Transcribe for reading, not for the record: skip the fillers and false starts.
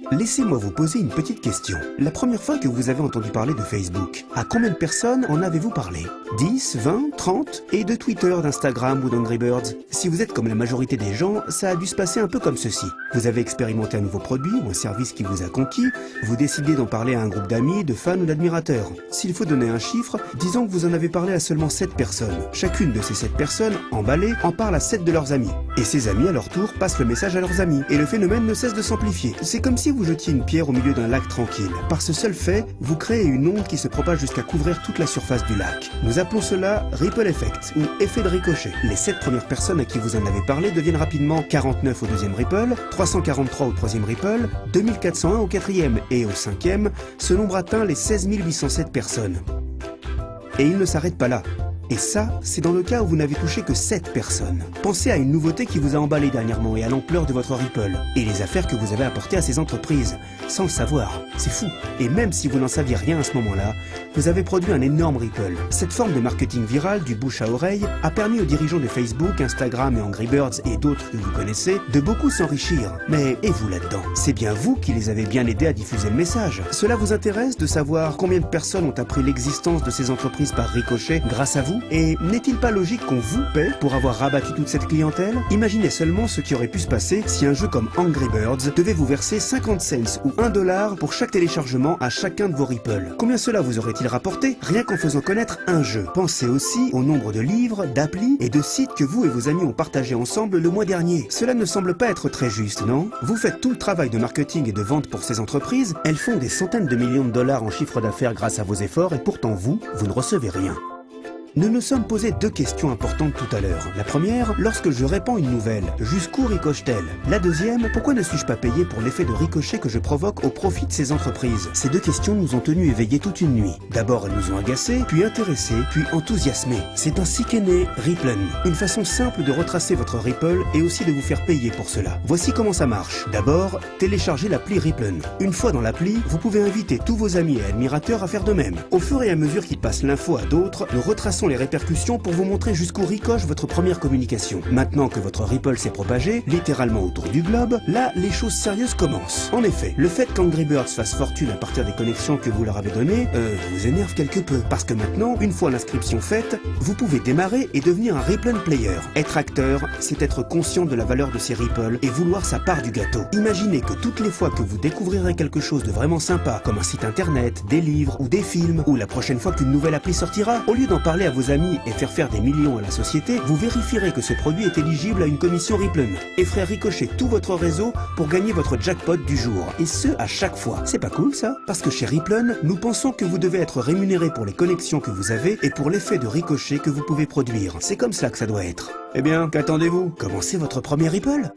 Laissez-moi vous poser une petite question. La première fois que vous avez entendu parler de Facebook, à combien de personnes en avez-vous parlé? 10, 20, 30? Et de Twitter, d'Instagram ou d'Angry Birds? Si vous êtes comme la majorité des gens, ça a dû se passer un peu comme ceci. Vous avez expérimenté un nouveau produit ou un service qui vous a conquis, vous décidez d'en parler à un groupe d'amis, de fans ou d'admirateurs. S'il faut donner un chiffre, disons que vous en avez parlé à seulement 7 personnes. Chacune de ces 7 personnes, emballées, en parle à 7 de leurs amis. Et ces amis, à leur tour, passent le message à leurs amis. Et le phénomène ne cesse de s'amplifier. C'est comme si vous jetiez une pierre au milieu d'un lac tranquille. Par ce seul fait, vous créez une onde qui se propage jusqu'à couvrir toute la surface du lac. Nous appelons cela Ripple Effect, ou effet de ricochet. Les 7 premières personnes à qui vous en avez parlé deviennent rapidement 49 au deuxième Ripple, 343 au troisième Ripple, 2401 au quatrième, et au cinquième, ce nombre atteint les 16 807 personnes. Et il ne s'arrête pas là. Et ça, c'est dans le cas où vous n'avez touché que 7 personnes. Pensez à une nouveauté qui vous a emballé dernièrement et à l'ampleur de votre Ripple, et les affaires que vous avez apportées à ces entreprises, sans le savoir. C'est fou. Et même si vous n'en saviez rien à ce moment-là, vous avez produit un énorme Ripple. Cette forme de marketing viral, du bouche à oreille, a permis aux dirigeants de Facebook, Instagram et Angry Birds et d'autres que vous connaissez, de beaucoup s'enrichir. Mais et vous là-dedans? C'est bien vous qui les avez bien aidés à diffuser le message. Cela vous intéresse de savoir combien de personnes ont appris l'existence de ces entreprises par ricochet grâce à vous? Et n'est-il pas logique qu'on vous paie pour avoir rabattu toute cette clientèle? Imaginez seulement ce qui aurait pu se passer si un jeu comme Angry Birds devait vous verser 50 cents ou $1 pour chaque téléchargement à chacun de vos Ripple. Combien cela vous aurait-il rapporté rien qu'en faisant connaître un jeu? Pensez aussi au nombre de livres, d'applis et de sites que vous et vos amis ont partagé ensemble le mois dernier. Cela ne semble pas être très juste, non? Vous faites tout le travail de marketing et de vente pour ces entreprises, elles font des centaines de millions de dollars en chiffre d'affaires grâce à vos efforts et pourtant vous ne recevez rien. Nous nous sommes posé 2 questions importantes tout à l'heure. La première, lorsque je répands une nouvelle, jusqu'où ricoche-t-elle? La deuxième, pourquoi ne suis-je pas payé pour l'effet de ricochet que je provoque au profit de ces entreprises? Ces 2 questions nous ont tenus éveillés toute une nuit. D'abord, elles nous ont agacés, puis intéressés, puis enthousiasmés. C'est ainsi qu'est né Ripplen, une façon simple de retracer votre Ripple et aussi de vous faire payer pour cela. Voici comment ça marche. D'abord, téléchargez l'appli Ripplen. Une fois dans l'appli, vous pouvez inviter tous vos amis et admirateurs à faire de même. Au fur et à mesure qu'ils passent l'info à d'autres, nous retraçons les répercussions pour vous montrer jusqu'où ricoche votre première communication. Maintenant que votre Ripple s'est propagé, littéralement autour du globe, là, les choses sérieuses commencent. En effet, le fait qu'Angry Birds fasse fortune à partir des connexions que vous leur avez données, vous énerve quelque peu. Parce que maintenant, une fois l'inscription faite, vous pouvez démarrer et devenir un Ripplen player. Être acteur, c'est être conscient de la valeur de ces Ripple et vouloir sa part du gâteau. Imaginez que toutes les fois que vous découvrirez quelque chose de vraiment sympa, comme un site internet, des livres ou des films, ou la prochaine fois qu'une nouvelle appli sortira, au lieu d'en parler à vos amis et faire des millions à la société, vous vérifierez que ce produit est éligible à une commission Ripplen et ferez ricocher tout votre réseau pour gagner votre jackpot du jour. Et ce, à chaque fois. C'est pas cool ça? Parce que chez Ripplen, nous pensons que vous devez être rémunéré pour les connexions que vous avez et pour l'effet de ricochet que vous pouvez produire. C'est comme ça que ça doit être. Eh bien, qu'attendez-vous? Commencez votre premier Ripple.